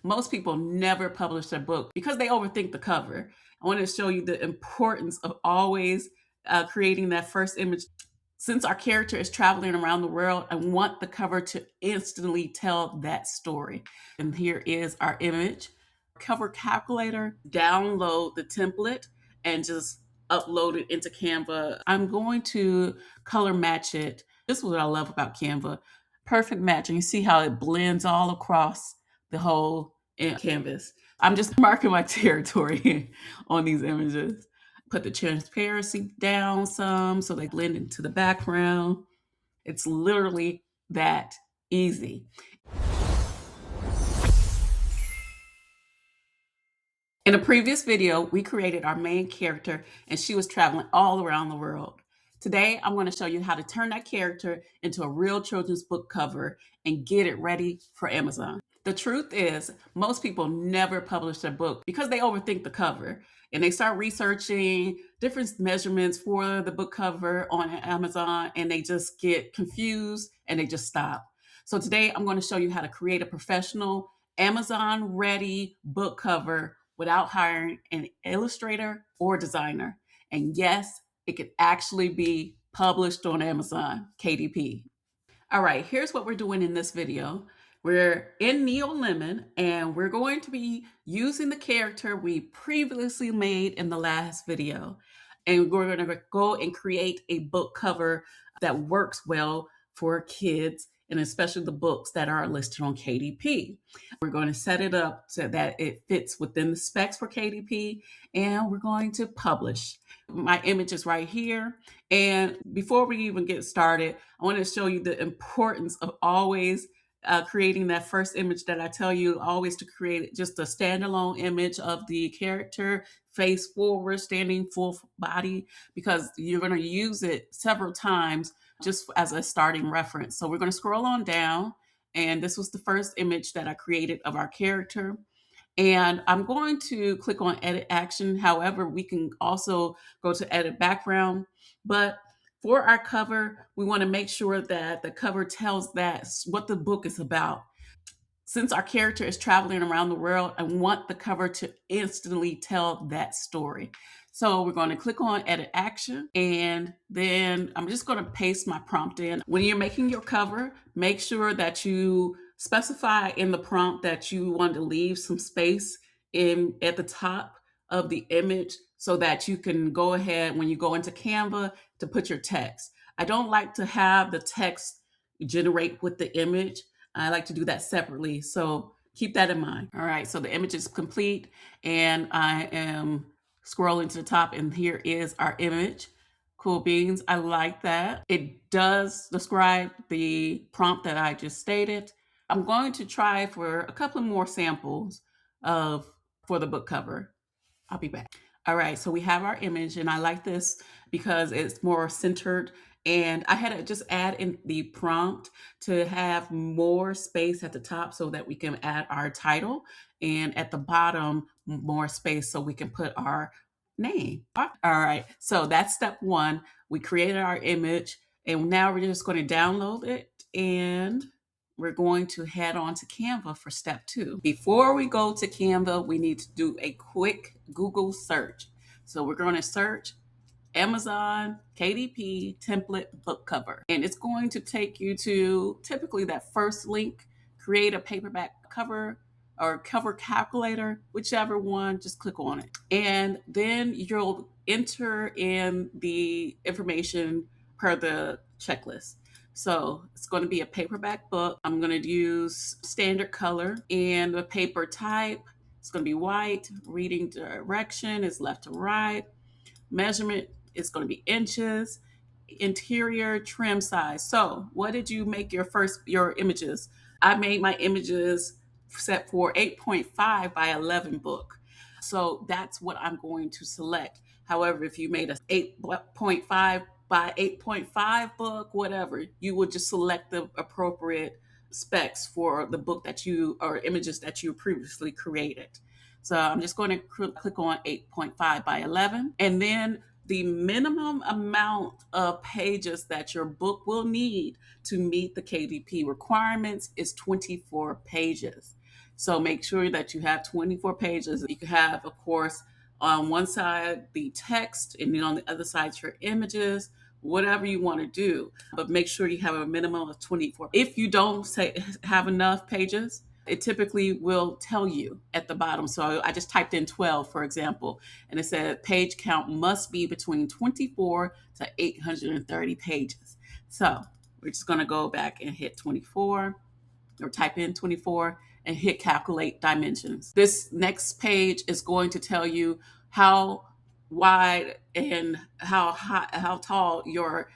Most people never publish their book because they overthink the cover. I want to show you the importance of always creating that first image. Since our character is traveling around the world, I want the cover to instantly tell that story. And here is our image. Cover calculator, download the template and just upload it into Canva. I'm going to color match it. This is what I love about Canva. Perfect match. And you see how it blends all across the whole canvas. I'm just marking my territory on these images. Put the transparency down some so they blend into the background. It's literally that easy. In a previous video, we created our main character and she was traveling all around the world. Today, I'm going to show you how to turn that character into a real children's book cover and get it ready for Amazon. The truth is, most people never publish their book because they overthink the cover and they start researching different measurements for the book cover on Amazon and they just get confused and they just stop. So today, I'm going to show you how to create a professional Amazon ready book cover without hiring an illustrator or designer. And yes, it could actually be published on Amazon, KDP. All right, here's what we're doing in this video. We're in Neolemon and we're going to be using the character we previously made in the last video. And we're going to go and create a book cover that works well for kids and especially the books that are listed on KDP. We're going to set it up so that it fits within the specs for KDP and we're going to publish. My image is right here. And before we even get started, I want to show you the importance of always creating that first image that I tell you always to create just a standalone image of the character, face forward, standing full body, because you're going to use it several times just as a starting reference. So we're going to scroll on down. And this was the first image that I created of our character. And I'm going to click on edit action. However, we can also go to edit background. But for our cover, we want to make sure that the cover tells that what the book is about. Since our character is traveling around the world, I want the cover to instantly tell that story. So we're going to click on edit action and then I'm just going to paste my prompt in. When you're making your cover, make sure that you specify in the prompt that you want to leave some space in at the top of the image so that you can go ahead when you go into Canva to put your text. I don't like to have the text generate with the image. I like to do that separately. So keep that in mind. All right, so the image is complete and I am scrolling to the top and here is our image. Cool beans, I like that. It does describe the prompt that I just stated. I'm going to try for a couple of more samples for the book cover. I'll be back. All right, so we have our image and I like this because it's more centered and I had to just add in the prompt to have more space at the top so that we can add our title and at the bottom more space so we can put our name. All right, so that's step one. We created our image and now we're just going to download it and we're going to head on to Canva for step two. Before we go to Canva, we need to do a quick Google search. So we're going to search Amazon KDP template book cover. And it's going to take you to typically that first link, create a paperback cover or cover calculator, whichever one, just click on it. And then you'll enter in the information per the checklist. So it's going to be a paperback book. I'm going to use standard color and the paper type. It's going to be white. Reading direction is left to right. Measurement is going to be inches. Interior trim size. So what did you make your images? I made my images set for 8.5 by 11 book. So that's what I'm going to select. However, if you made a 8.5 by 8.5 book, whatever, you would just select the appropriate specs for the book that you or images that you previously created. So I'm just going to click on 8.5 by 11 and then the minimum amount of pages that your book will need to meet the KDP requirements is 24 pages. So make sure that you have 24 pages. You can have, of course, on one side the text, and then on the other side your images, whatever you want to do. But make sure you have a minimum of 24. If you don't have enough pages, it typically will tell you at the bottom. So I just typed in 12, for example, and it said page count must be between 24 to 830 pages. So we're just going to go back and hit 24, or type in 24 and hit calculate dimensions. This next page is going to tell you how wide and how high, how tall your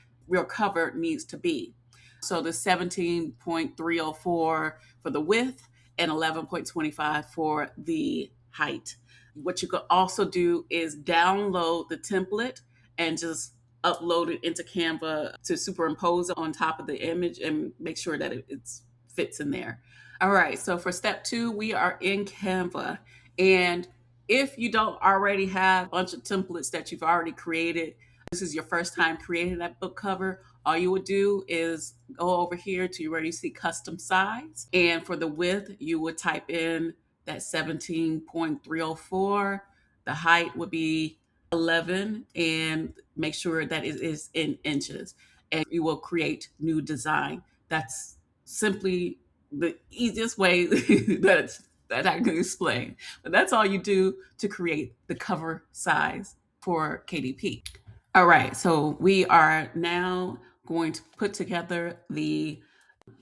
cover needs to be. So the 17.304 for the width and 11.25 for the height. What you could also do is download the template and just upload it into Canva to superimpose it on top of the image and make sure that it fits in there. All right, so for step 2, we are in Canva. And if you don't already have a bunch of templates that you've already created, this is your first time creating that book cover, all you would do is go over here to where you see custom size. And for the width, you would type in that 17.304. The height would be 11, and make sure that it is in inches. And you will create new design. That's simply the easiest way that I can explain. But that's all you do to create the cover size for KDP. All right, so we are now going to put together the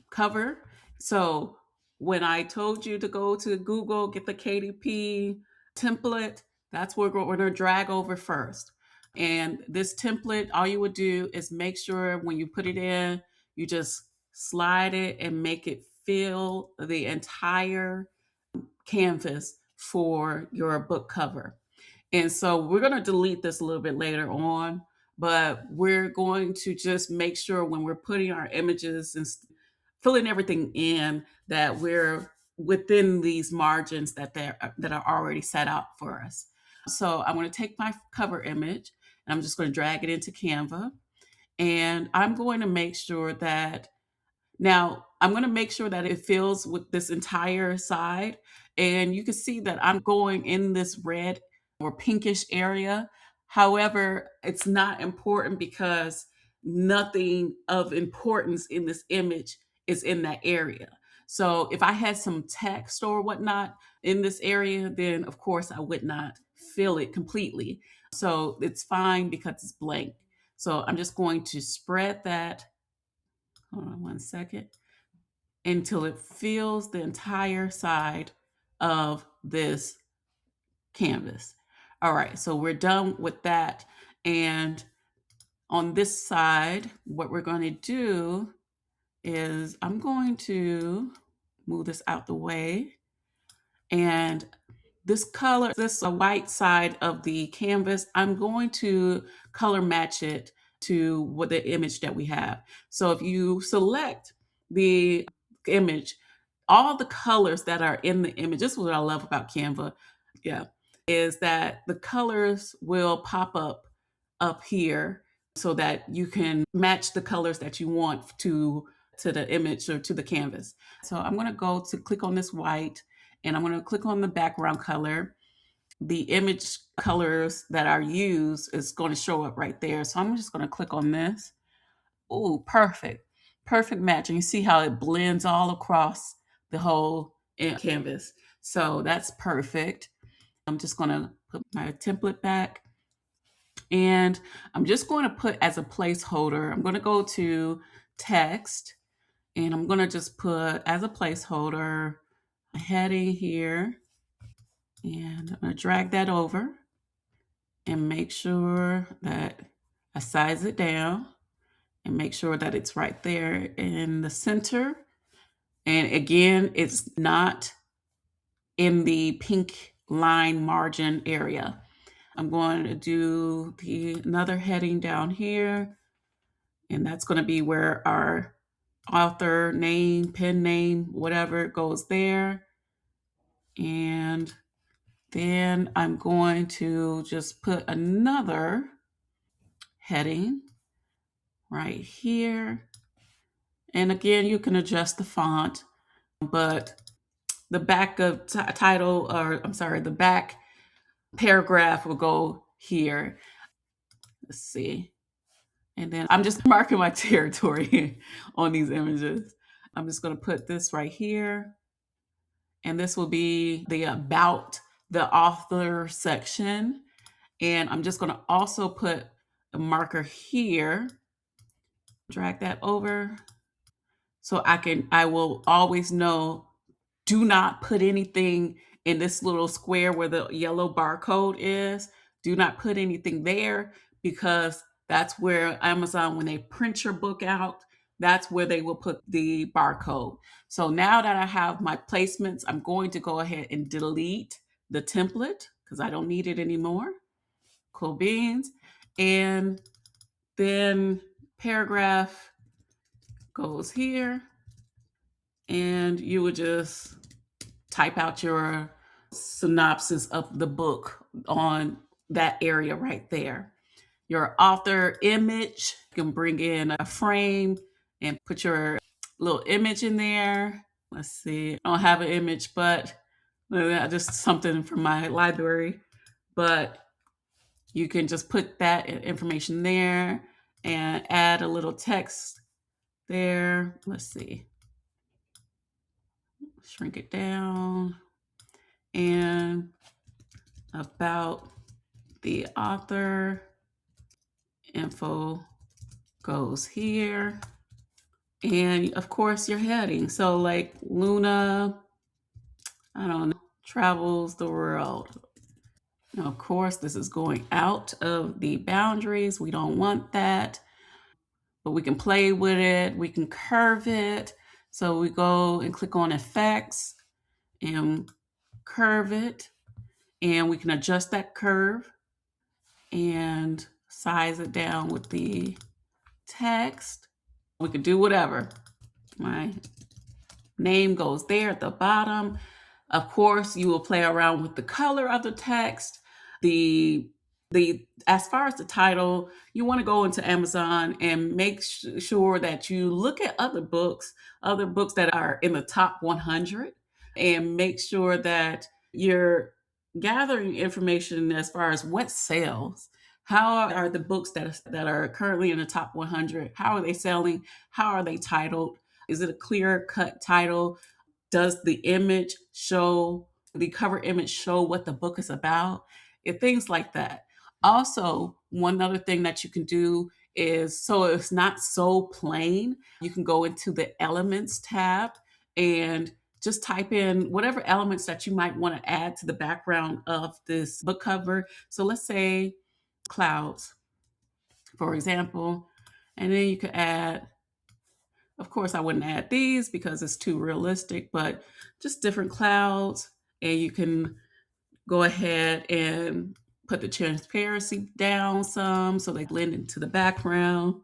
cover. So when I told you to go to Google, get the KDP template, that's what we're going to drag over first. And this template, all you would do is make sure when you put it in, you just slide it and make it fill the entire canvas for your book cover. And so we're going to delete this a little bit later on, but we're going to just make sure when we're putting our images and filling everything in that we're within these margins that are already set out for us. So I'm going to take my cover image and I'm just going to drag it into Canva, and I'm going to make sure that now, I'm going to make sure that it fills with this entire side. And you can see that I'm going in this red or pinkish area. However, it's not important because nothing of importance in this image is in that area. So if I had some text or whatnot in this area, then of course I would not fill it completely. So it's fine because it's blank. So I'm just going to spread that. Hold on one second, until it fills the entire side of this canvas. All right, so we're done with that. And on this side, what we're going to do is I'm going to move this out the way. And this color, this white side of the canvas, I'm going to color match it to what the image that we have. So if you select the image, all the colors that are in the image, this is what I love about Canva, yeah, is that the colors will pop up here so that you can match the colors that you want to the image or to the canvas. So I'm going to go to click on this white, and I'm going to click on the background color. The image colors that are used is going to show up right there. So I'm just going to click on this. Oh, perfect. Perfect match. And you see how it blends all across the whole canvas. So that's perfect. I'm just going to put my template back. And I'm just going to put as a placeholder, I'm going to go to text, and I'm going to just put as a placeholder a heading here. And I'm going to drag that over and make sure that I size it down and make sure that it's right there in the center. And again, it's not in the pink line margin area. I'm going to do another heading down here, and that's going to be where our author name, pen name, whatever goes there. And then I'm going to just put another heading right here. And again, you can adjust the font, but the back of title, or I'm sorry, the back paragraph will go here. Let's see. And then I'm just marking my territory on these images. I'm just going to put this right here. And this will be the about the author section. And I'm just going to also put a marker here, drag that over. So I will always know, do not put anything in this little square where the yellow barcode is. Do not put anything there, because that's where Amazon, when they print your book out, that's where they will put the barcode. So now that I have my placements, I'm going to go ahead and delete the template because I don't need it anymore. Cool beans. And then paragraph goes here, and you would just type out your synopsis of the book on that area right there. Your author image, you can bring in a frame and put your little image in there. Let's see, I don't have an image, but just something from my library. But you can just put that information there and add a little text there. Let's see, shrink it down. And about the author info goes here. And of course, your heading. So, like Luna, I don't know, travels the world. Now, of course, this is going out of the boundaries. We don't want that, but we can play with it. We can curve it. So we go and click on effects and curve it. And we can adjust that curve and size it down with the text. We could do whatever. My name goes there at the bottom. Of course, you will play around with the color of the text. The as far as the title, you want to go into Amazon and make sure that you look at other books that are in the top 100, and make sure that you're gathering information as far as what sells. How are the books that are currently in the top 100? How are they selling? How are they titled? Is it a clear cut title? Does the image show, the cover image show what the book is about? Things like that. Also, one other thing that you can do is, so it's not so plain, you can go into the elements tab and just type in whatever elements that you might want to add to the background of this book cover. So let's say clouds, for example, and then you could add, of course, I wouldn't add these because it's too realistic, but just different clouds. And you can go ahead and put the transparency down some so they blend into the background.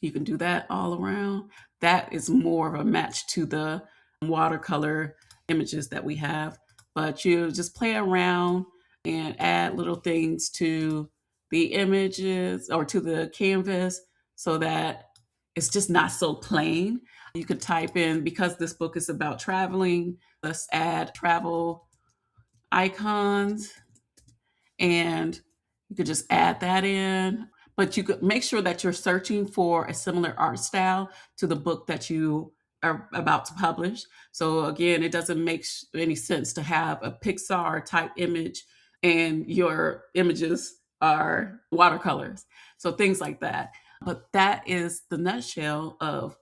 You can do that all around. That is more of a match to the watercolor images that we have. But you just play around and add little things to the images or to the canvas so that it's just not so plain. You could type in, because this book is about traveling, let's add travel icons, and you could just add that in. But you could make sure that you're searching for a similar art style to the book that you are about to publish. So again, it doesn't make any sense to have a Pixar type image and your images are watercolors. So things like that. But that is the nutshell of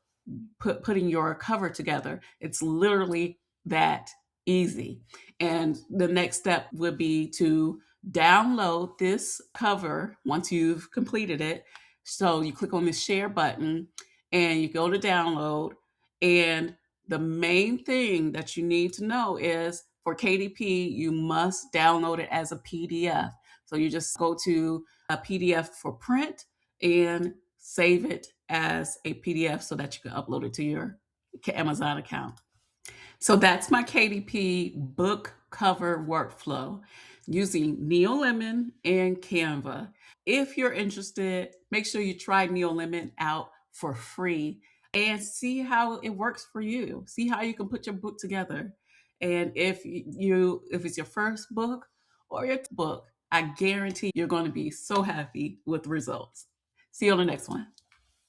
putting your cover together. It's literally that easy. And the next step would be to download this cover once you've completed it. So you click on the share button and you go to download. And the main thing that you need to know is, for KDP, you must download it as a PDF. So you just go to a PDF for print and save it as a PDF so that you can upload it to your Amazon account. So that's my KDP book cover workflow using Neolemon and Canva. If you're interested, make sure you try Neolemon out for free and see how it works for you. See how you can put your book together. And if it's your first book or your book, I guarantee you're going to be so happy with the results. See you on the next one.